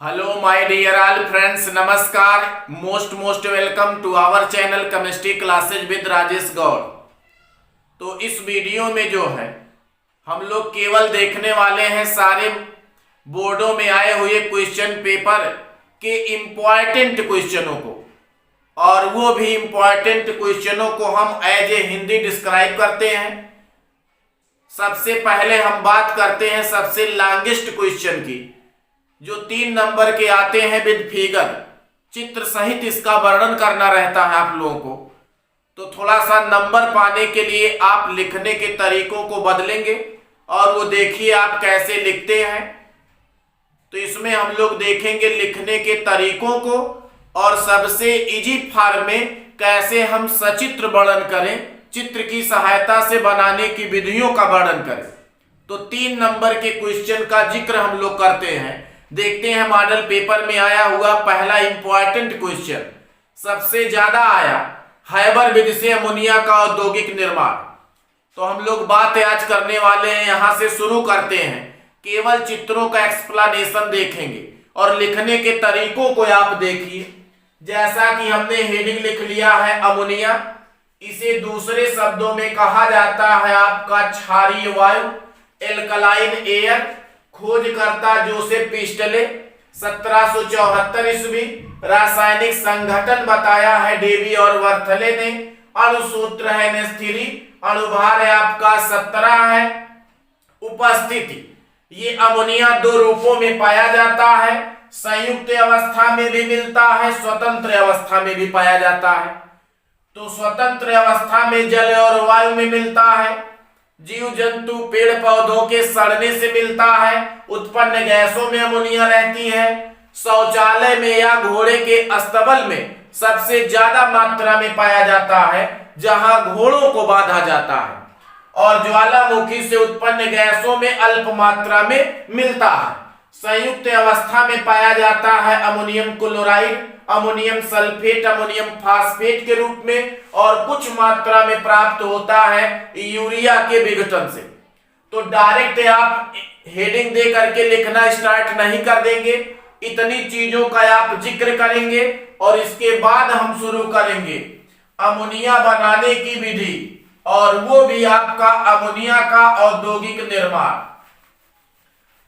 Hello my dear all friends, नमस्कार। Most welcome to our channel chemistry classes with Rajesh Gaur. तो इस video में जो है हम लोग केवल देखने वाले हैं सारे बोर्डों में आए हुए क्वेश्चन पेपर के इम्पॉर्टेंट क्वेश्चनों को, और वो भी इम्पॉर्टेंट क्वेश्चनों को हम एज ए हिंदी डिस्क्राइब करते हैं। सबसे पहले हम बात करते हैं सबसे लॉन्गेस्ट क्वेश्चन की, जो 3 नंबर के आते हैं विद फिगर, चित्र सहित इसका वर्णन करना रहता है आप लोगों को। तो थोड़ा सा नंबर पाने के लिए आप लिखने के तरीकों को बदलेंगे, और वो देखिए आप कैसे लिखते हैं। तो इसमें हम लोग देखेंगे लिखने के तरीकों को, और सबसे इजी फॉर्म में कैसे हम सचित्र वर्णन करें, चित्र की सहायता से बनाने की विधियों का वर्णन करें। तो 3 नंबर के क्वेश्चन का जिक्र हम लोग करते हैं। देखते हैं मॉडल पेपर में आया हुआ पहला इंपॉर्टेंट क्वेश्चन, सबसे ज्यादा आया, हैबर विधि से अमोनिया का औद्योगिक निर्माण। तो हम लोग बात आज करने वाले हैं, यहां से शुरू करते हैं। केवल चित्रों का एक्सप्लेनेशन देखेंगे और लिखने के तरीकों को आप देखिए। जैसा कि हमने हेडिंग लिख लिया है अमोनिया, इसे दूसरे शब्दों में कहा जाता है आपका क्षारीय वायु, एल्कलाइन एयर। खोजकर्ता जोसेफ पिस्टले, 1774 ईस्वी। रासायनिक संगठन बताया है डेवी और वर्थले ने। अणुसूत्र है NH3, अणुभार है आपका 17 है। उपस्थिति, ये अमोनिया 2 रूपों में पाया जाता है, संयुक्त अवस्था में भी मिलता है, स्वतंत्र अवस्था में भी पाया जाता है। तो स्वतंत्र अवस्था में जल और वायु में मिलता है, जीव जंतु पेड़ पौधों के सड़ने से मिलता है, उत्पन्न गैसों में अमोनिया रहती है। शौचालय में या घोड़े के अस्तबल में सबसे ज्यादा मात्रा में पाया जाता है, जहां घोड़ों को बांधा जाता है, और ज्वालामुखी से उत्पन्न गैसों में अल्प मात्रा में मिलता है। संयुक्त अवस्था में पाया जाता है ammonium chloride, ammonium sulphate, ammonium phosphate के रूप में, और कुछ मात्रा में प्राप्त होता है यूरिया के विघटन से। तो डायरेक्ट आप हेडिंग दे करके लिखना स्टार्ट नहीं कर देंगे, इतनी चीजों का आप जिक्र करेंगे, और इसके बाद हम शुरू करेंगे अमोनिया बनाने की विधि, और वो भी आपका अमोनिया का औद्योगिक निर्माण।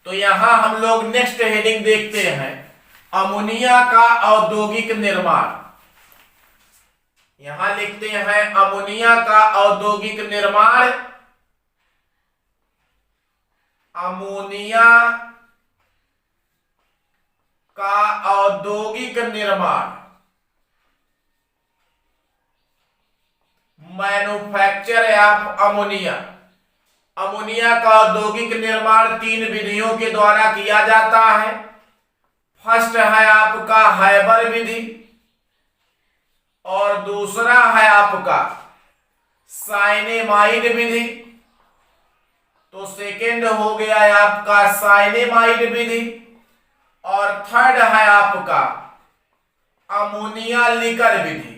तो यहां हम लोग नेक्स्ट हेडिंग देखते हैं, अमोनिया का औद्योगिक निर्माण। यहां लिखते हैं अमोनिया का औद्योगिक निर्माण। अमोनिया का औद्योगिक निर्माण, मैन्युफैक्चर ऑफ अमोनिया। अमोनिया का औद्योगिक निर्माण 3 विधियों के द्वारा किया जाता है। फर्स्ट है आपका हैबर विधि, और दूसरा है आपका साइनेमाइड विधि। तो सेकेंड हो गया है आपका साइनेमाइड विधि, और थर्ड है आपका अमोनिया लिकर विधि।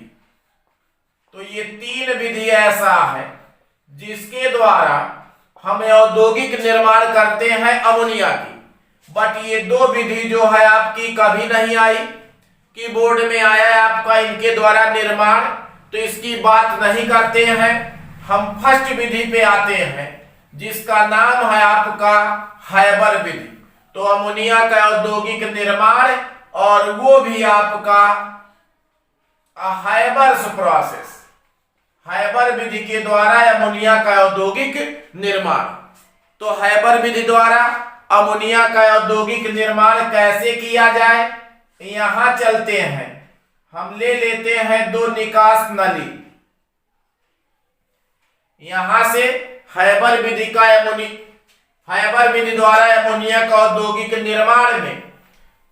तो ये 3 विधि ऐसा है जिसके द्वारा हम औद्योगिक निर्माण करते हैं अमोनिया की। बट ये 2 विधि जो है आपकी कभी नहीं आई कि बोर्ड में आया है आपका इनके द्वारा निर्माण, तो इसकी बात नहीं करते हैं। हम फर्स्ट विधि पे आते हैं, जिसका नाम है आपका हैबर विधि। तो अमोनिया का औद्योगिक निर्माण, और वो भी आपका हैबर्स प्रोसेस, हैबर विधि के द्वारा अमोनिया का औद्योगिक निर्माण। तो हैबर विधि द्वारा अमोनिया का औद्योगिक निर्माण कैसे किया जाए, यहां चलते हैं। हम ले लेते हैं 2 निकास नली। यहां से हैबर विधि द्वारा अमोनिया का औद्योगिक निर्माण में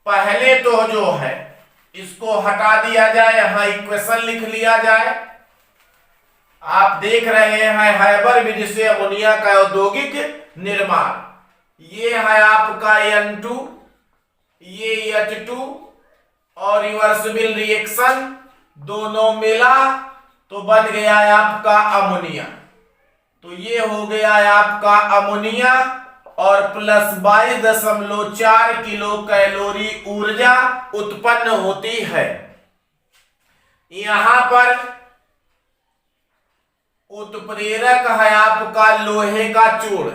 पहले तो जो है इसको हटा दिया जाए, यहां इक्वेशन लिख लिया जाए। आप देख रहे हैं हैबर विधि से अमोनिया का औद्योगिक निर्माण। ये है आपका N2, ये H2, और रिवर्सिबल रिएक्शन दोनों मिला तो बन गया है आपका अमोनिया। तो ये हो गया है आपका अमोनिया, और प्लस 22.4 किलो कैलोरी ऊर्जा उत्पन्न होती है। यहां पर उत्प्रेरक है आपका लोहे का चूर्ण,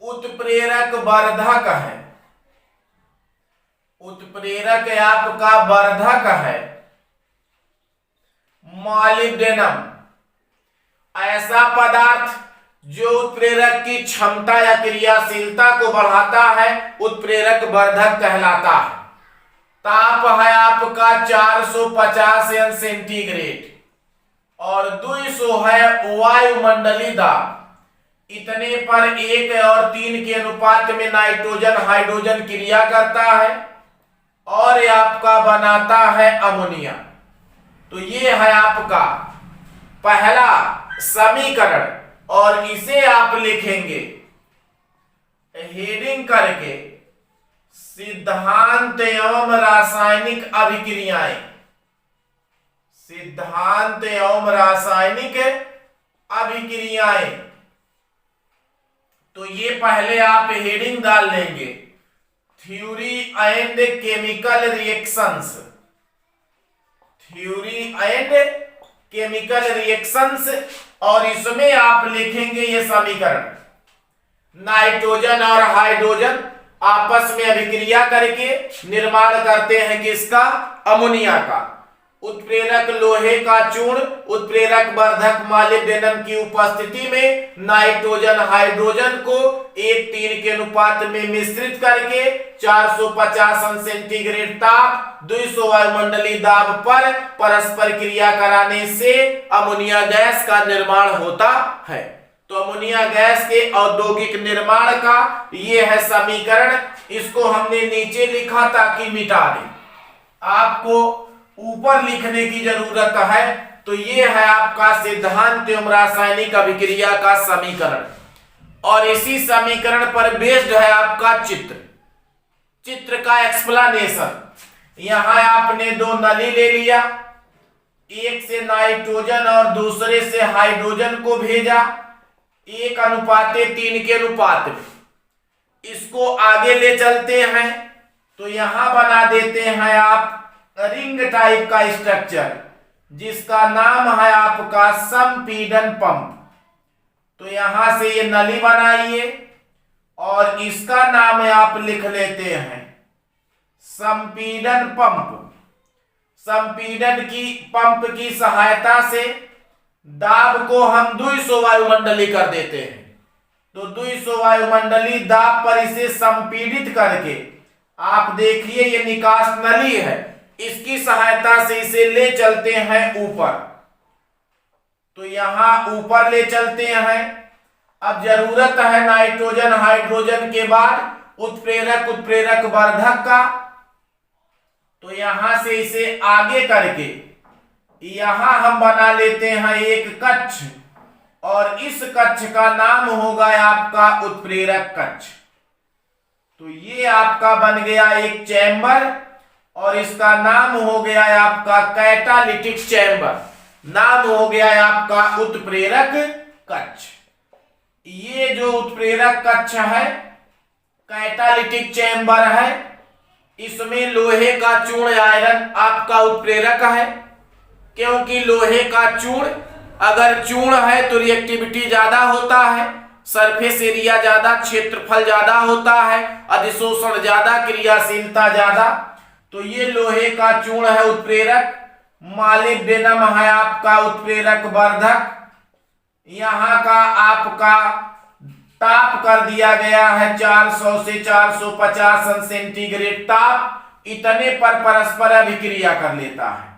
उत्प्रेरक वर्धक है, उत्प्रेरक आपका वर्धक है मॉलिब्डेनम, ऐसा पदार्थ जो उत्प्रेरक की क्षमता या क्रियाशीलता को बढ़ाता है उत्प्रेरक वर्धक कहलाता है। ताप है आपका 450 सेंटीग्रेड और 200 है वायुमंडलीय दाब। इतने पर 1 और 3 के अनुपात में नाइट्रोजन हाइड्रोजन क्रिया करता है और ये आपका बनाता है अमोनिया। तो ये है आपका पहला समीकरण और इसे आप लिखेंगे हेडिंग करके सिद्धांत एवं रासायनिक अभिक्रियाएं, सिद्धांत एवं रासायनिक अभिक्रियाएं। तो ये पहले आप हेडिंग डाल लेंगे theory and chemical reactions, theory and chemical reactions, और इसमें आप लिखेंगे ये समीकरण नाइट्रोजन और हाइड्रोजन आपस में अभिक्रिया करके निर्माण करते हैं किसका, अमोनिया का। उत्प्रेरक लोहे का चूर्ण उत्प्रेरक वर्धक मॉलिब्डेनम की उपस्थिति में नाइट्रोजन हाइड्रोजन को 1:3 के अनुपात में मिश्रित करके 450 सेंटीग्रेड ताप 200 वायुमंडलीय दाब पर परस्पर क्रिया कराने से अमोनिया गैस का निर्माण होता है। तो अमोनिया गैस के औद्योगिक निर्माण का ये है समीकरण। इसको हमने नीचे लिखा ताकि मिटा दें, आपको ऊपर लिखने की जरूरत है। तो ये है आपका सिद्धांत एवं रासायनिक अभिक्रिया का समीकरण और इसी समीकरण पर बेस्ड है आपका चित्र, चित्र का एक्सप्लेनेशन। यहां आपने 2 नली ले लिया, एक से नाइट्रोजन और दूसरे से हाइड्रोजन को भेजा 1:3 के अनुपात में। इसको आगे ले चलते हैं तो यहां बना देते हैं आप रिंग टाइप का स्ट्रक्चर जिसका नाम है आपका संपीड़न पंप। तो यहां से ये नली बनाइए और इसका नाम आप लिख लेते हैं संपीड़न पंप। संपीड़न की पंप की सहायता से दाब को हम 200 वायुमंडलीय कर देते हैं। तो 200 वायुमंडलीय दाब पर इसे संपीड़ित करके आप देखिए ये निकास नली है, इसकी सहायता से इसे ले चलते हैं ऊपर। तो यहां ऊपर ले चलते हैं। अब जरूरत है नाइट्रोजन हाइड्रोजन के बाद उत्प्रेरक उत्प्रेरक वर्धक का। तो यहां से इसे आगे करके यहां हम बना लेते हैं एक कक्ष और इस कक्ष का नाम होगा आपका उत्प्रेरक कक्ष। तो ये आपका बन गया एक चैम्बर और इसका नाम हो गया आपका कैटालिटिक चैम्बर, नाम हो गया आपका उत्प्रेरक कक्ष। ये जो उत्प्रेरक कक्ष है कैटालिटिक चैम्बर है, इसमें लोहे का चूर्ण आयरन आपका उत्प्रेरक है, क्योंकि लोहे का चूर्ण अगर चूर्ण है तो रिएक्टिविटी ज्यादा होता है, सरफेस एरिया ज्यादा, क्षेत्रफल ज्यादा होता है, अधिशोषण ज्यादा, क्रियाशीलता ज्यादा। तो ये लोहे का चूर्ण है उत्प्रेरक, मॉलिब्डेनम है आपका उत्प्रेरक वर्धक। यहां का आपका ताप कर दिया गया है 400 से 450 सेंटीग्रेड ताप। इतने पर परस्पर अभिक्रिया कर लेता है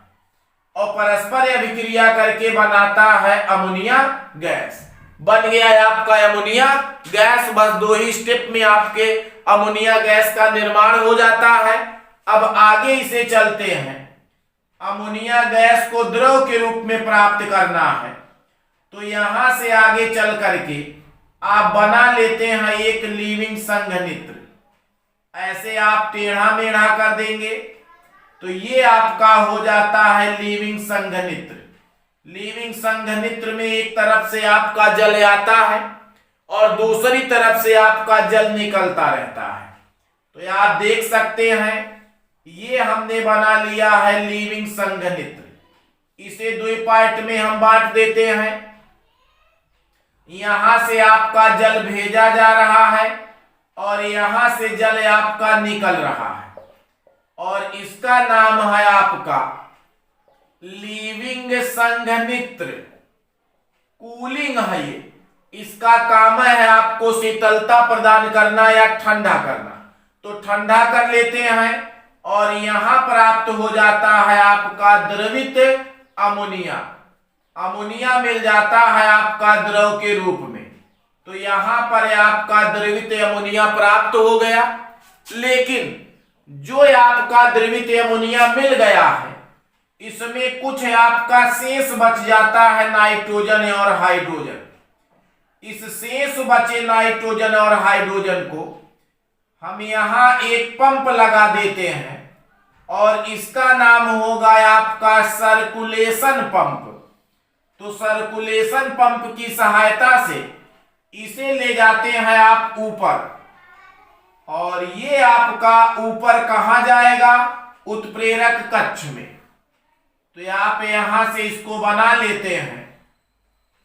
और परस्पर अभिक्रिया करके बनाता है अमोनिया गैस। बन गया है आपका अमोनिया गैस। बस 2 ही स्टेप में आपके अमोनिया गैस का निर्माण हो जाता है। अब आगे इसे चलते हैं। अमोनिया गैस को द्रव के रूप में प्राप्त करना है। तो यहां से आगे चल करके आप बना लेते हैं एक लीविंग संघनित्र। ऐसे आप टेढ़ा मेढ़ा कर देंगे तो ये आपका हो जाता है लीविंग संघनित्र। लीविंग संघनित्र में एक तरफ से आपका जल आता है और दूसरी तरफ से आपका जल निकलता रहता है। तो ये आप देख सकते हैं, ये हमने बना लिया है लीविंग संघनित्र। इसे दो पार्ट में हम बांट देते हैं। यहां से आपका जल भेजा जा रहा है और यहां से जल आपका निकल रहा है, और इसका नाम है आपका लीविंग संघनित्र। कूलिंग है ये, इसका काम है आपको शीतलता प्रदान करना या ठंडा करना। तो ठंडा कर लेते हैं और यहां प्राप्त हो जाता है आपका द्रवित अमोनिया। अमोनिया मिल जाता है आपका द्रव के रूप में। तो यहां पर आपका द्रवित अमोनिया प्राप्त हो गया। लेकिन जो आपका द्रवित अमोनिया मिल गया है, इसमें कुछ आपका शेष बच जाता है नाइट्रोजन और हाइड्रोजन। इस शेष बचे नाइट्रोजन और हाइड्रोजन को हम यहां एक पंप लगा देते हैं और इसका नाम होगा आपका सर्कुलेशन पंप। तो सर्कुलेशन पंप की सहायता से इसे ले जाते हैं आप ऊपर, और ये आपका ऊपर कहां जाएगा? उत्प्रेरक कक्ष में। तो आप यहां से इसको बना लेते हैं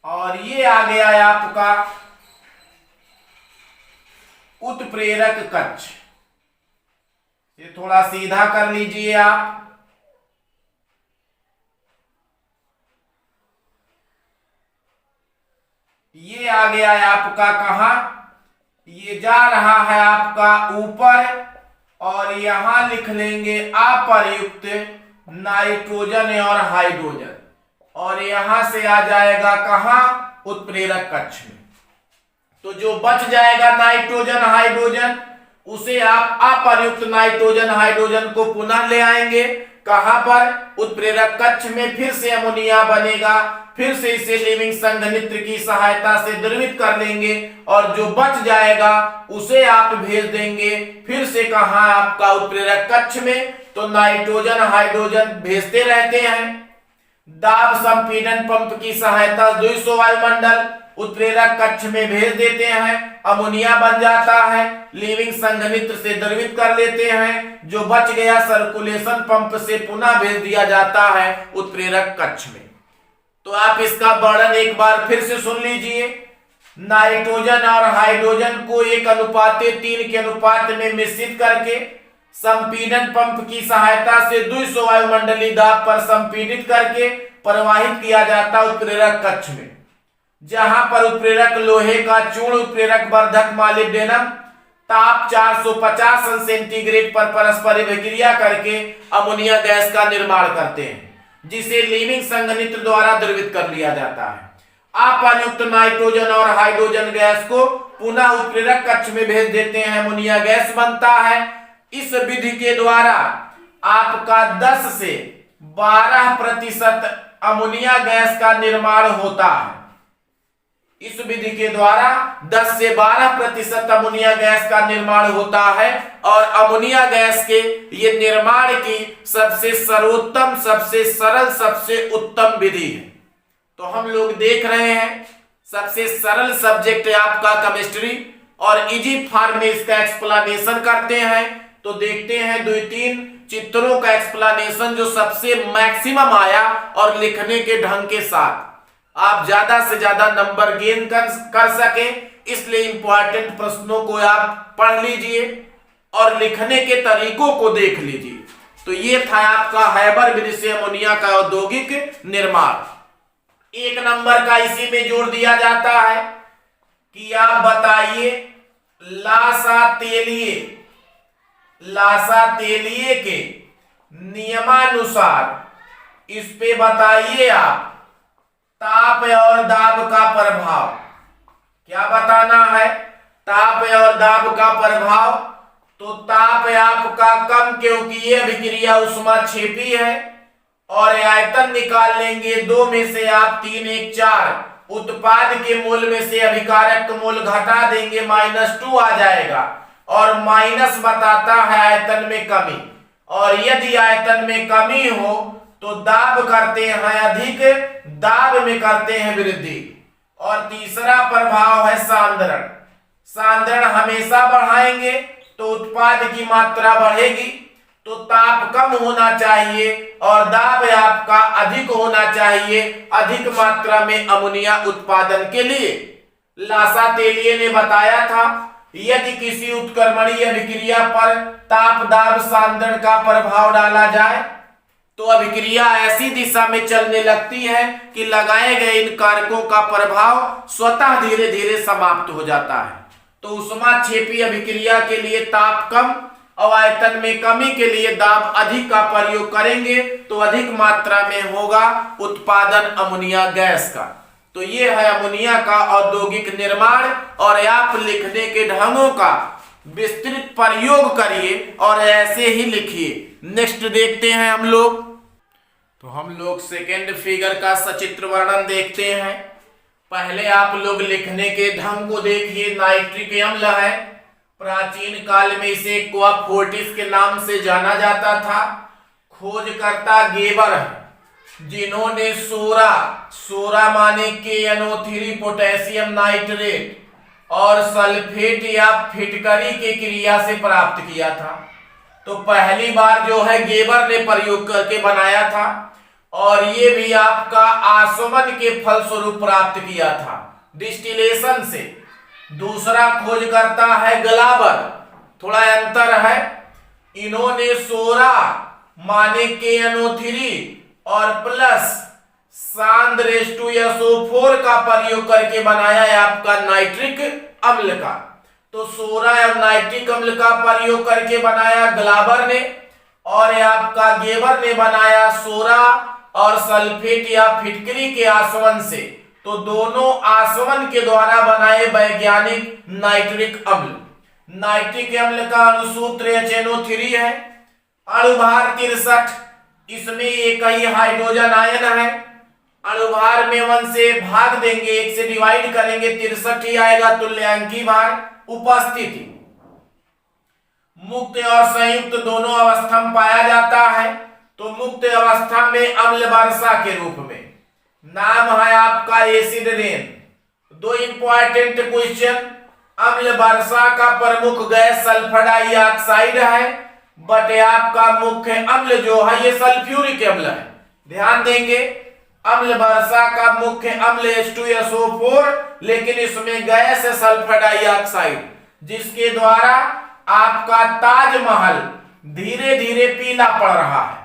और ये आ गया आपका उत्प्रेरक कक्ष। ये थोड़ा सीधा कर लीजिए आप। ये आ गया है आपका कहां? ये जा रहा है आपका ऊपर, और यहां लिख लेंगे अप्रयुक्त नाइट्रोजन और हाइड्रोजन, और यहां से आ जाएगा कहां? उत्प्रेरक कक्ष में। तो जो बच जाएगा नाइट्रोजन हाइड्रोजन, उसे आप अप्रयुक्त नाइट्रोजन हाइड्रोजन को पुनः ले आएंगे। कहां पर? उत्प्रेरक कक्ष में। फिर से अमोनिया बनेगा, फिर से इसे लीविंग संघनित्र की सहायता से द्रवित कर लेंगे, और जो बच जाएगा उसे आप भेज देंगे फिर से कहां? आपका उत्प्रेरक कक्ष में। तो नाइट्रोजन हाइड्रोजन भेजते रहते हैं। दाब संपीड़न पंप की सहायता 200 वायुमंडल उत्प्रेरक कक्ष में भेज देते हैं, अमोनिया बन जाता है, लीविंग संघनित्र से द्रवित कर लेते हैं। जो बच गया सर्कुलेशन पंप से पुनः भेज दिया जाता है उत्प्रेरक कक्ष में। तो आप इसका वर्णन एक बार फिर से सुन लीजिए। नाइट्रोजन और हाइड्रोजन को एक अनुपात 3 के अनुपात में मिश्रित करके संपीड़न पंप की सहायता से 200 वायुमंडलीय दाब पर संपीड़ित करके प्रवाहित किया जाता उत्प्रेरक कक्ष में, जहां पर उत्प्रेरक लोहे का चूर्ण उत्प्रेरक वर्धक मॉलिब्डेनम ताप 450 अंश सेंटीग्रेड पर परस्पर अभिक्रिया करके अमोनिया गैस का निर्माण करते हैं, जिसे लीविंग संघनित्र द्वारा द्रवित कर लिया जाता है। अप्रयुक्त नाइट्रोजन और हाइड्रोजन गैस को पुनः उत्प्रेरक कक्ष में भेज देते हैं, अमोनिया गैस बनता है। इस विधि के द्वारा आपका 10 से 12% अमोनिया गैस का निर्माण होता है। इस विधि के द्वारा 10 से 12% अमोनिया गैस का निर्माण होता है, और अमोनिया गैस के ये निर्माण की सबसे सर्वोत्तम, सबसे सरल, सबसे उत्तम विधि है। तो हम लोग देख रहे हैं सबसे सरल सब्जेक्ट है आपका केमिस्ट्री, और इजी फॉर्म में इसका एक्सप्लेनेशन करते हैं। तो देखते हैं 2-3 चित्रों का एक्सप्लेनेशन जो सबसे मैक्सिमम आया, और लिखने के ढंग के साथ आप ज्यादा से ज्यादा नंबर गेन कर सके, इसलिए इंपॉर्टेंट प्रश्नों को आप पढ़ लीजिए और लिखने के तरीकों को देख लीजिए। तो ये था आपका हैबर विधि से अमोनिया का औद्योगिक निर्माण। 1 नंबर का इसी में जोड़ दिया जाता है कि आप बताइए लासा तेलिए के नियमानुसार इस पे बताइए आप ताप और दाब का प्रभाव। क्या बताना है? ताप और दाब का प्रभाव। तो ताप आपका कम, क्योंकि ये अभिक्रिया ऊष्माक्षेपी है, और आयतन निकाल लेंगे 2 में से आप 3 1 4, उत्पाद के मोल में से अभिकारक मोल घटा देंगे -2 आ जाएगा, और माइनस बताता है आयतन में कमी, और यदि आयतन में कमी हो तो दाब करते हैं अधिक, दाब में करते हैं वृद्धि, और तीसरा प्रभाव है सांद्रण। सांद्रण हमेशा बढ़ाएंगे तो उत्पाद की मात्रा बढ़ेगी, तो ताप कम होना चाहिए और दाब आपका अधिक होना चाहिए अधिक मात्रा में अमोनिया उत्पादन के लिए। लासा तेलिए ने बताया था यदि किसी उत्क्रमणीय अभिक्रिया पर ताप दाब सांद्रण का प्रभाव डाला जाए तो अभिक्रिया ऐसी दिशा में चलने लगती है कि लगाए गए इन कारकों का प्रभाव स्वतः धीरे धीरे समाप्त हो जाता है। तो ऊष्माक्षेपी अभिक्रिया के लिए ताप कम और आयतन में कमी के लिए दाब अधिक का प्रयोग करेंगे तो अधिक मात्रा में होगा उत्पादन अमोनिया गैस का। तो ये है अमोनिया का औद्योगिक निर्माण और आप लिखने के ढंगों का विस्तृत प्रयोग करिए और ऐसे ही लिखिए। नेक्स्ट देखते हैं हम लोग। तो हम लोग सेकेंड फिगर का सचित्र वर्णन देखते हैं। पहले आप लोग लिखने के ढंग को देखिए। नाइट्रिक अम्ल है, प्राचीन काल में इसे एक्वा फोर्टिस के नाम से जाना जाता था। खोजकर्ता गेबर है जिन्होंने सोरा माने KNO3 पोटेशियम नाइट्रेट और सल्फेट या फिटकरी के क्रिया से प्राप्त किया था। तो पहली बार जो है गेबर ने प्रयोग करके बनाया था और ये भी आपका आसवन के फलस्वरूप प्राप्त किया था डिस्टिलेशन से। दूसरा खोजकर्ता है ग्लाबर, थोड़ा अंतर है। इन्होंने सोरा माने KNO3 और प्लस सांद्र का प्रयोग करके बनाया है आपका नाइट्रिक अम्ल का। तो सोरा और नाइट्रिक अम्ल का प्रयोग करके बनाया ग्लाबर ने और आपका गेबर ने बनाया सोरा और सल्फेट या फिटकरी के आसवन से। तो दोनों आसवन के द्वारा बनाए वैज्ञानिक नाइट्रिक अम्ल। नाइट्रिक अम्ल का अणुसूत्र HNO3 है, अणुभार 63, इसमें एक ही हाइड्रोजन आयन है। अणुभार में 1 से भाग देंगे, 1 से डिवाइड करेंगे 63 ही आएगा तुल्यांकी भार। उपस्थिति मुक्त और संयुक्त दोनों अवस्था में पाया जाता है। तो मुक्त अवस्था में अम्ल वर्षा के रूप में। नाम है आपका एसिड रेन। दो इंपॉर्टेंट क्वेश्चन, अम्ल वर्षा का प्रमुख गैस सल्फर डाइऑक्साइड है बट आपका मुख्य अम्ल जो है ये सल्फ्यूरिक अम्ल है। ध्यान देंगे अम्ल वर्षा का मुख्य अम्ल H2SO4 लेकिन इसमें गैस है सल्फर डाइऑक्साइड जिसके द्वारा आपका ताजमहल धीरे धीरे पीला पड़ रहा है।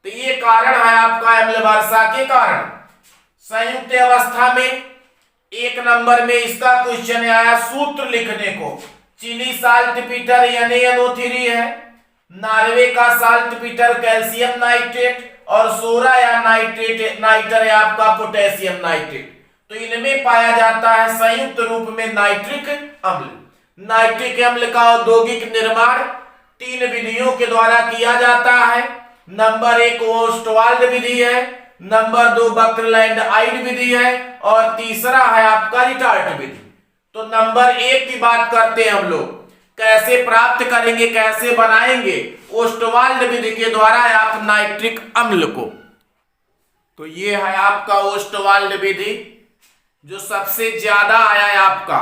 तो ये कारण है आपका अम्ल वर्षा के कारण। संयुक्त अवस्था में 1 नंबर में इसका क्वेश्चन आया सूत्र लिखने को। चीनी साल्ट पीटर NaNO3 है, नॉर्वे का साल्ट पीटर कैल्शियम नाइट्रेट और सोरा या नाइटर है आपका पोटेशियम नाइट्रेट। तो इनमें पाया जाता है संयुक्त रूप में नाइट्रिक अम्ल। नाइट्रिक अम्ल का औद्योगिक निर्माण 3 विधियों के द्वारा किया जाता है। नंबर 1 ओस्टवाल्ड विधि है, नंबर 2 बकरलैंड आइड विधि है और तीसरा है आपका रिटार्ट विधि। तो नंबर 1 की बात करते हैं हम लोग, कैसे प्राप्त करेंगे, कैसे बनाएंगे। ओस्टवाल्ड विधि के द्वारा आप नाइट्रिक अम्ल को। तो ये है आपका ओस्टवाल्ड विधि जो सबसे ज्यादा आया है आपका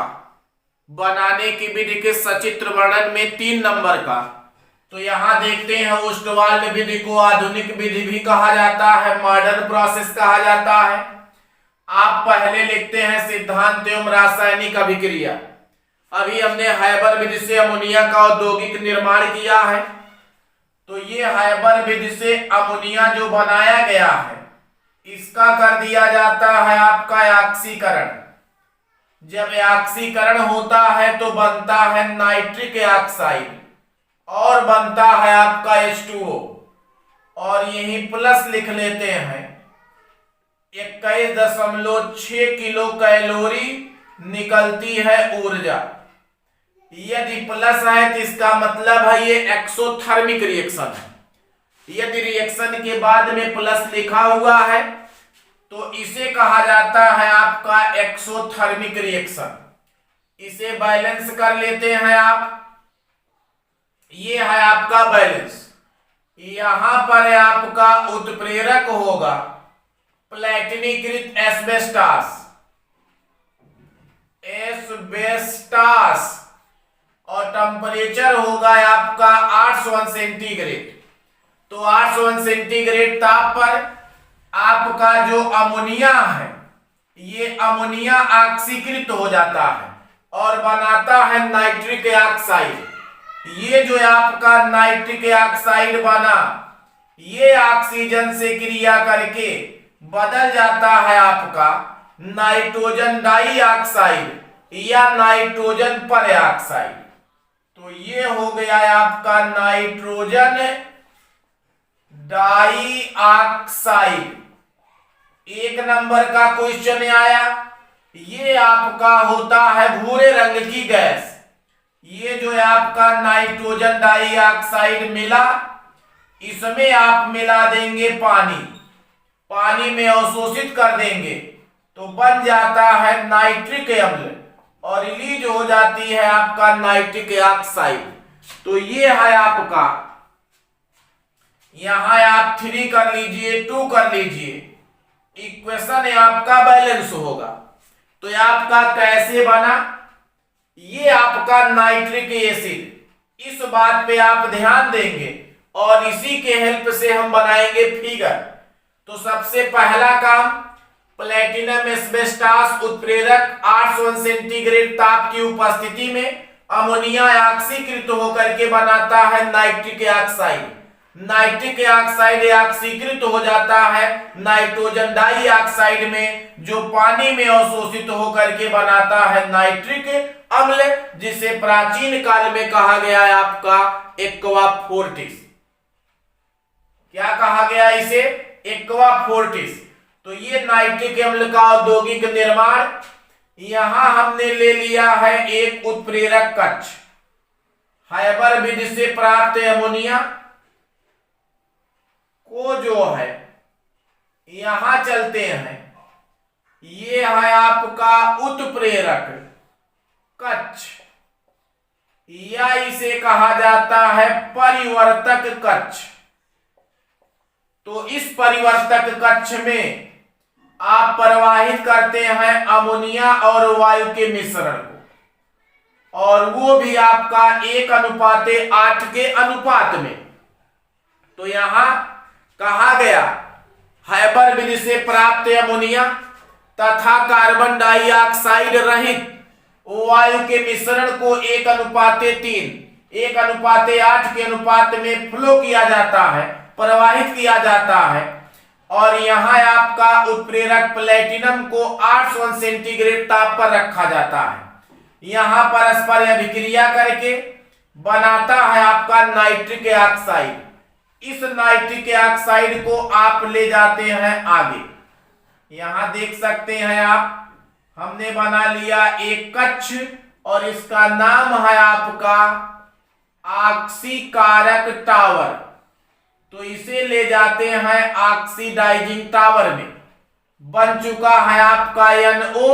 बनाने की विधि के सचित्र वर्णन में 3 नंबर का। तो यहां देखते हैं ओस्टवाल्ड विधि को आधुनिक विधि भी कहा जाता है, मॉडर्न प्रोसेस कहा जाता है। आप पहले लिखते हैं सिद्धांत एवं रासायनिक अभिक्रिया। अभी हमने हैबर विधि से अमोनिया का औद्योगिक निर्माण किया है। तो ये हैबर विधि से अमोनिया जो बनाया गया है इसका कर दिया जाता है आपका ऑक्सीकरण। जब ऑक्सीकरण होता है तो बनता है नाइट्रिक ऑक्साइड और बनता है आपका H2O और यही प्लस लिख लेते हैं। 21.6 किलो कैलोरी निकलती है ऊर्जा। यदि प्लस है तो इसका मतलब है ये एक्सोथर्मिक रिएक्शन है। यदि रिएक्शन के बाद में प्लस लिखा हुआ है तो इसे कहा जाता है आपका एक्सोथर्मिक रिएक्शन। इसे बैलेंस कर लेते हैं आप। ये है आपका बैलेंस। यहां पर आपका उत्प्रेरक होगा प्लेटिनीकृत एस्बेस्टास एस्बेस्टास और टेम्परेचर होगा आपका 801 सेंटीग्रेड। तो 801 सेंटीग्रेड ताप पर आपका जो अमोनिया है ये अमोनिया ऑक्सीकृत हो जाता है और बनाता है नाइट्रिक ऑक्साइड। ये जो आपका नाइट्रिक ऑक्साइड बना ये ऑक्सीजन से क्रिया करके बदल जाता है आपका नाइट्रोजन डाइऑक्साइड या नाइट्रोजन परऑक्साइड। तो ये हो गया आपका नाइट्रोजन डाइऑक्साइड। एक नंबर का क्वेश्चन आया। ये आपका होता है भूरे रंग की गैस। ये जो है आपका नाइट्रोजन डाइऑक्साइड मिला, इसमें आप मिला देंगे पानी, पानी में अवशोषित कर देंगे तो बन जाता है नाइट्रिक अम्ल और रिलीज हो जाती है आपका नाइट्रिक ऑक्साइड। तो ये है आपका, यहां आप 3 कर लीजिए, 2 कर लीजिए, इक्वेशन आपका बैलेंस होगा। तो ये आपका कैसे बना, ये आपका नाइट्रिक एसिड। इस बात पे आप ध्यान देंगे और इसी के हेल्प से हम बनाएंगे फिगर। तो सबसे पहला काम, प्लेटिनम एस्बेस्टास उत्प्रेरक 801 सेंटीग्रेड ताप की उपस्थिति में अमोनिया ऑक्सीकृत होकर के बनाता है नाइट्रिक ऑक्साइड। नाइट्रिक ऑक्साइड ऑक्सीकृत हो जाता है नाइट्रोजन डाइऑक्साइड में, जो पानी में अवशोषित होकर के बनाता है नाइट्रिक अम्ल, जिसे प्राचीन काल में कहा गया है आपका एक्वा फोर्टिस। क्या कहा गया इसे? Aqua Fortis. तो ये नाइट्रिक अम्ल का औद्योगिक निर्माण, यहां हमने ले लिया है एक उत्प्रेरक कक्ष। हाइबर विधि से प्राप्त अमोनिया को जो है यहां चलते हैं, ये है आपका उत्प्रेरक कक्ष या इसे कहा जाता है परिवर्तक कक्ष। तो इस परिवर्तक कक्ष में आप प्रवाहित करते हैं अमोनिया और वायु के मिश्रण को, और वो भी आपका 1:8 के अनुपात में। तो यहां कहा गया हाइबर विधि से प्राप्त अमोनिया तथा कार्बन डाइऑक्साइड रहित वायु के मिश्रण को 1:3, 1:8 के अनुपात में फ्लो किया जाता है, प्रवाहित किया जाता है। और यहां आपका उत्प्रेरक प्लेटिनम को 801 सेंटीग्रेड ताप पर रखा जाता है। यहां परस्पर अभिक्रिया करके बनाता है आपका नाइट्रिक ऑक्साइड। इस नाइट्रिक ऑक्साइड को आप ले जाते हैं आगे। यहां देख सकते हैं आप, हमने बना लिया एक कक्ष और इसका नाम है आपका ऑक्सीकारक टावर। तो इसे ले जाते हैं ऑक्सीडाइजिंग टावर में। बन चुका है आपका NO,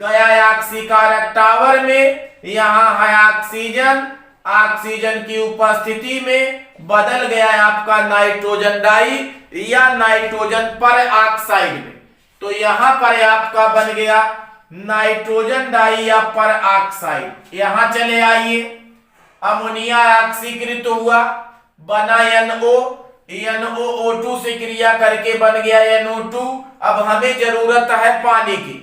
गया ऑक्सीकारक टावर में, यहां है ऑक्सीजन, ऑक्सीजन की उपस्थिति में बदल गया है आपका नाइट्रोजन डाई या नाइट्रोजन पर ऑक्साइड में। तो यहां पर आपका बन गया नाइट्रोजन डाई या पर ऑक्साइड। यहां चले आइए, अमोनिया ऑक्सीकृत हुआ, बना NO, NOO2 से क्रिया करके बन गया NO2। अब हमें जरूरत है पानी की,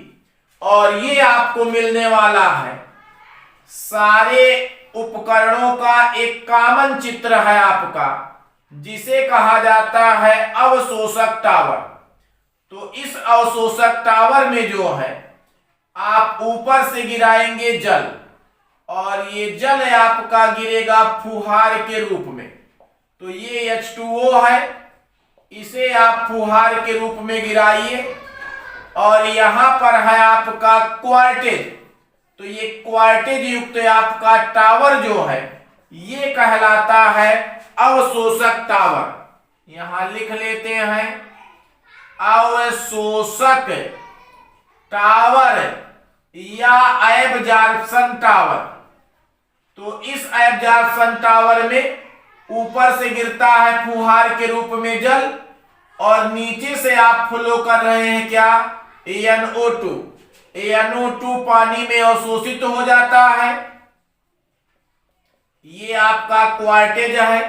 और ये आपको मिलने वाला है सारे उपकरणों का एक कॉमन चित्र है आपका, जिसे कहा जाता है अवशोषक टावर। तो इस अवशोषक टावर में जो है आप ऊपर से गिराएंगे जल, और ये जल आपका गिरेगा फुहार के रूप में। तो ये H2O है, इसे आप फुहार के रूप में गिराइए। और यहां पर है आपका क्वार्टेज। तो ये क्वार्टेज युक्त आपका टावर जो है ये कहलाता है अवशोषक टावर। यहां लिख लेते हैं अवशोषक टावर या एब्जॉर्प्शन टावर। तो इस एब्जॉर्प्शन टावर में ऊपर से गिरता है फुहार के रूप में जल, और नीचे से आप फ्लो कर रहे हैं क्या? NO2। NO2 पानी में अवशोषित हो जाता है। ये आपका क्वार्टेज है,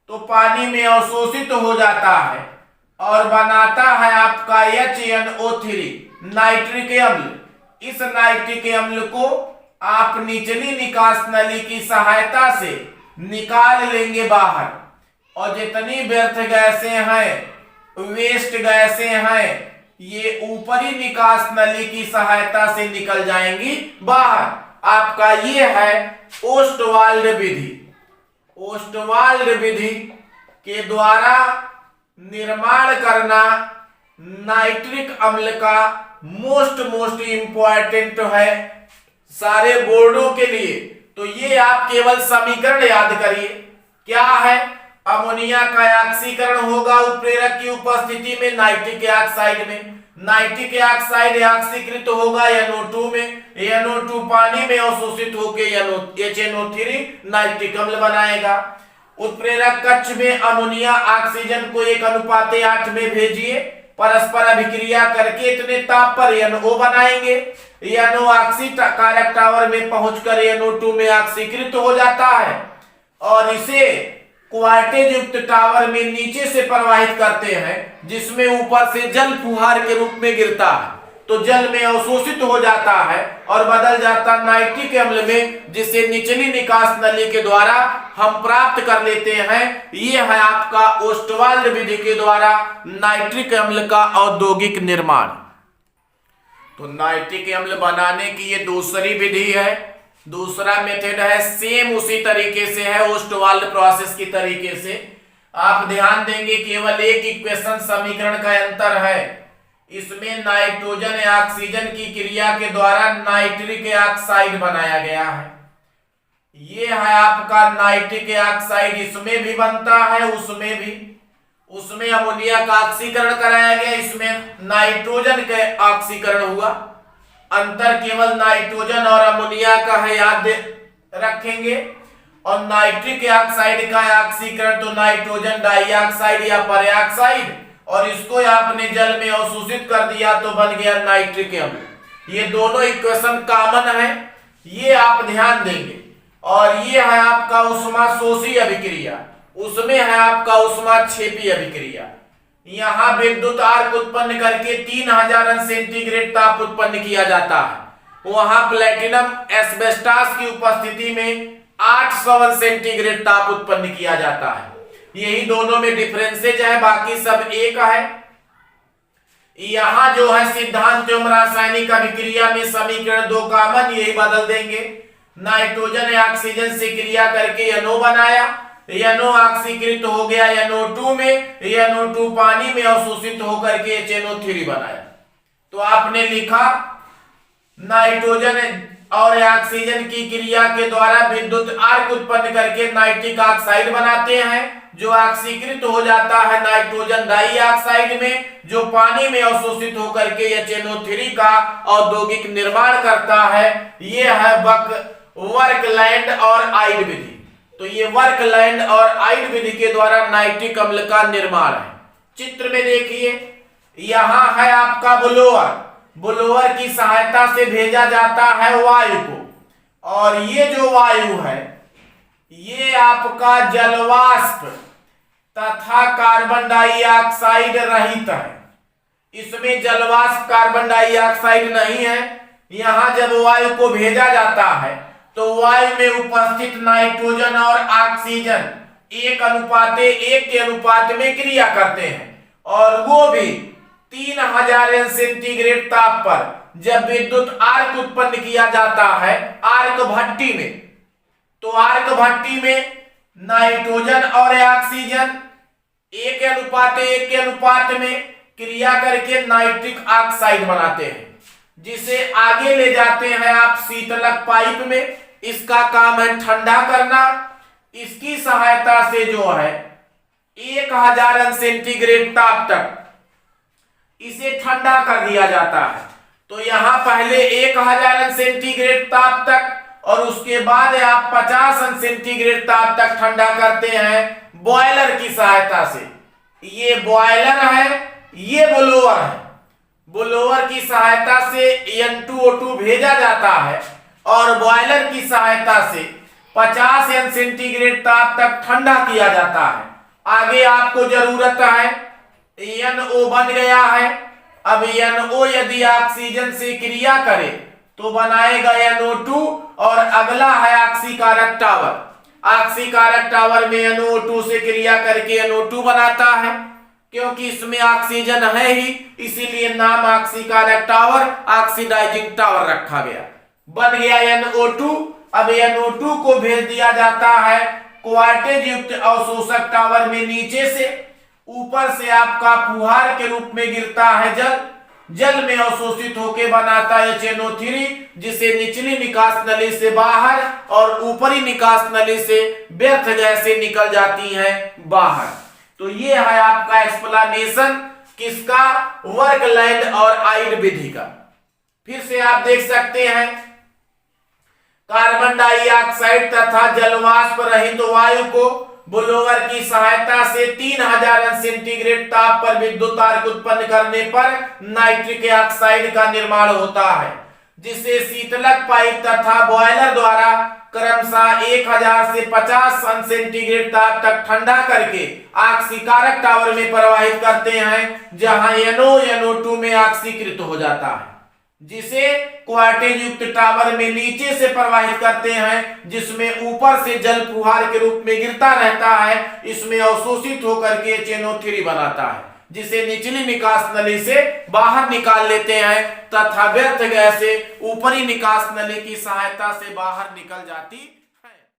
तो पानी में अवशोषित हो जाता है और बनाता है आपका HNO3 नाइट्रिक अम्ल। इस नाइट्रिक अम्ल को आप निचली निकास नली की सहायता से निकाल लेंगे बाहर, और जितनी व्यर्थ गैसें हैं, वेस्ट गैसें हैं, ये ऊपरी निकास नली की सहायता से निकल जाएंगी बाहर। आपका ये है ओस्टवाल्ड विधि। ओस्टवाल्ड विधि के द्वारा निर्माण करना नाइट्रिक अम्ल का मोस्ट इंपॉर्टेंट है सारे बोर्डों के लिए। तो ये आप केवल समीकरण याद करिए। क्या है? अमोनिया का ऑक्सीकरण होगा उत्प्रेरक की उपस्थिति में नाइट्रिक ऑक्साइड में। नाइट्रिक ऑक्साइड ऑक्सीकृत होगा NO2 में। NO2 पानी में अवशोषित होकर HNO3 नाइट्रिक अम्ल बनाएगा। उत्प्रेरक कक्ष में अमोनिया ऑक्सीजन को 1:8 में भेजिए, परस्पर अभिक्रिया करके इतने ताप पर NO बनाएंगे। NO ऑक्सीकारक टावर में पहुंचकर NO2 में ऑक्सीकृत हो जाता है और इसे क्वार्टेज युक्त टावर में नीचे से प्रवाहित करते हैं, जिसमें ऊपर से जल फुहार के रूप में गिरता है, तो जल में अवशोषित हो जाता है और बदल जाता नाइट्रिक अम्ल में, जिसे निचली निकास नली के द्वारा हम प्राप्त कर लेते हैं। ये है आपका ओस्टवाल्ड विधि के द्वारा नाइट्रिक अम्ल का औद्योगिक निर्माण। तो नाइट्रिक अम्ल बनाने की ये दूसरी विधि है। दूसरा मेथड है, सेम उसी तरीके से है, ओस्टवाल्ड प्रोसेस की तरीके से। आप ध्यान देंगे केवल एक इक्वेशन समीकरण का अंतर है। इसमें नाइट्रोजन ऑक्सीजन की क्रिया के द्वारा नाइट्रिक ऑक्साइड बनाया गया है। ये है आपका नाइट्रिक ऑक्साइड, इसमें भी बनता है, उसमें भी। उसमें अमोनिया का ऑक्सीकरण कराया गया, इसमें नाइट्रोजन का ऑक्सीकरण हुआ। अंतर केवल नाइट्रोजन और अमोनिया का है, याद रखेंगे। और नाइट्रिक ऑक्साइड का ऑक्सीकरण तो नाइट्रोजन डाइऑक्साइड या पेरोक्साइड, और इसको आपने जल में अवशोषित कर दिया तो बन गया नाइट्रिक अम्ल। ये दोनों इक्वेशन कॉमन है, ये आप ध्यान देंगे। और ये है आपका उष्माशोषी अभिक्रिया, उसमें है आपका उष्माक्षेपी अभिक्रिया। यहाँ विद्युत आर्क उत्पन्न करके 3000 अंश सेंटीग्रेड ताप उत्पन्न किया जाता है। वहां प्लेटिनम एस्बेस्टास की उपस्थिति में 800 अंश सेंटीग्रेड ताप उत्पन्न किया जाता है। यही दोनों में डिफरेंसेज है, बाकी सब एक है। यहां जो है सिद्धांत एवं रासायनिक अभिक्रिया में समीकरण 2 कॉमन, यही बदल देंगे। नाइट्रोजन ऑक्सीजन से क्रिया करके NO बनाया, NO ऑक्सीकृत हो गया NO2 में, NO2 पानी में अवशोषित होकर के HNO3 बनाया। तो आपने लिखा नाइट्रोजन और ऑक्सीजन की क्रिया के द्वारा विद्युत आर्क उत्पन्न करके नाइट्रिक ऑक्साइड बनाते हैं, जो ऑक्सीकृत हो जाता है नाइट्रोजन डाइऑक्साइड में, जो पानी में अवशोषित होकर के HNO3 का औद्योगिक निर्माण करता है। ये है वर्कलैंड और आइड विधि। तो ये वर्कलैंड और आइड विधि के द्वारा नाइट्रिक अम्ल का निर्माण है। चित्र में देखिए, यहां है आपका ब्लोअर। ब्लोअर की सहायता से भेजा जाता है वायु को, और ये जो वायु है ये आपका जलवाष्प तथा कार्बन डाइऑक्साइड रहित है। इसमें जलवाष्प कार्बन डाइऑक्साइड नहीं है। यहां जब वायु को भेजा जाता है तो वायु में उपस्थित नाइट्रोजन और ऑक्सीजन 1:1 के अनुपात में क्रिया करते हैं, और वो भी 3000 अंश सेंटीग्रेड ताप पर जब विद्युत आर्क उत्पन्न किया जाता है आर्क भट्टी में, तो आर्क भट्टी में नाइट्रोजन और ऑक्सीजन 1:1 के अनुपात में क्रिया करके नाइट्रिक ऑक्साइड बनाते हैं, जिसे आगे ले जाते हैं आप शीतलक पाइप में। इसका काम है ठंडा करना। इसकी सहायता से जो है 1000 अंश सेंटीग्रेड ताप तक इसे ठंडा कर दिया जाता है। तो यहां पहले 1000 अंश सेंटीग्रेड ताप तक, और उसके बाद आप 50 अंश सेंटीग्रेड ताप तक ठंडा करते हैं बॉयलर की सहायता से। ये बॉयलर है, ये ब्लोअर है। ब्लोअर की सहायता से N2O2 भेजा जाता है और बॉयलर की सहायता से 50 अंश सेंटीग्रेड ताप तक ठंडा किया जाता है। आगे आपको जरूरत है, NO बन गया है। अब NO यदि ऑक्सीजन से क्रिया करे तो बनाएगा NO2 और अगला है ऑक्सीकारक टावर। ऑक्सीकारक टावर में NO2 से क्रिया करके NO2 बनाता है। क्योंकि इसमें ऑक्सीजन है ही, इसीलिए नाम ऑक्सीकारक टावर, ऑक्सीडाइजिंग टावर रखा गया। बन गया NO2। अब NO2 को भेज दिया जाता है क्वार्टेज युक्त अवशोषक टावर में। नीचे से ऊपर से आपका फुहार के रूप में गिरता है जल में अवशोषित होकर बनाता है HNO3, जिसे निचली निकास नली से बाहर और ऊपरी निकास नली से व्यर्थ गैसें निकल जाती हैं बाहर। तो ये है आपका एक्सप्लेनेशन किसका, वर्कलैंड और आइड विधि का। फिर से आप देख सकते हैं, कार्बन डाइऑक्साइड तथा जलवाष्प रहित वायु को ब्लोअर की सहायता से 3000 अंश सेंटीग्रेड ताप पर विद्युत आर्क उत्पन्न करने पर नाइट्रिक ऑक्साइड का निर्माण होता है, जिसे शीतलक पाइप तथा बॉयलर द्वारा क्रमशः 1000 से 50 अंश सेंटीग्रेड ताप तक ठंडा करके ऑक्सीकारक टावर में प्रवाहित करते हैं, जहां NO NO2 में ऑक्सीकृत हो जाता है, जिसे क्वार्टेज युक्त टावर में नीचे से प्रवाहित करते हैं, जिसमें ऊपर से जल फुहार के रूप में गिरता रहता है। इसमें अवशोषित होकर के HNO3 बनाता है, जिसे निचली निकास नली से बाहर निकाल लेते हैं तथा व्यर्थ गैसें ऊपरी निकास नली की सहायता से बाहर निकल जाती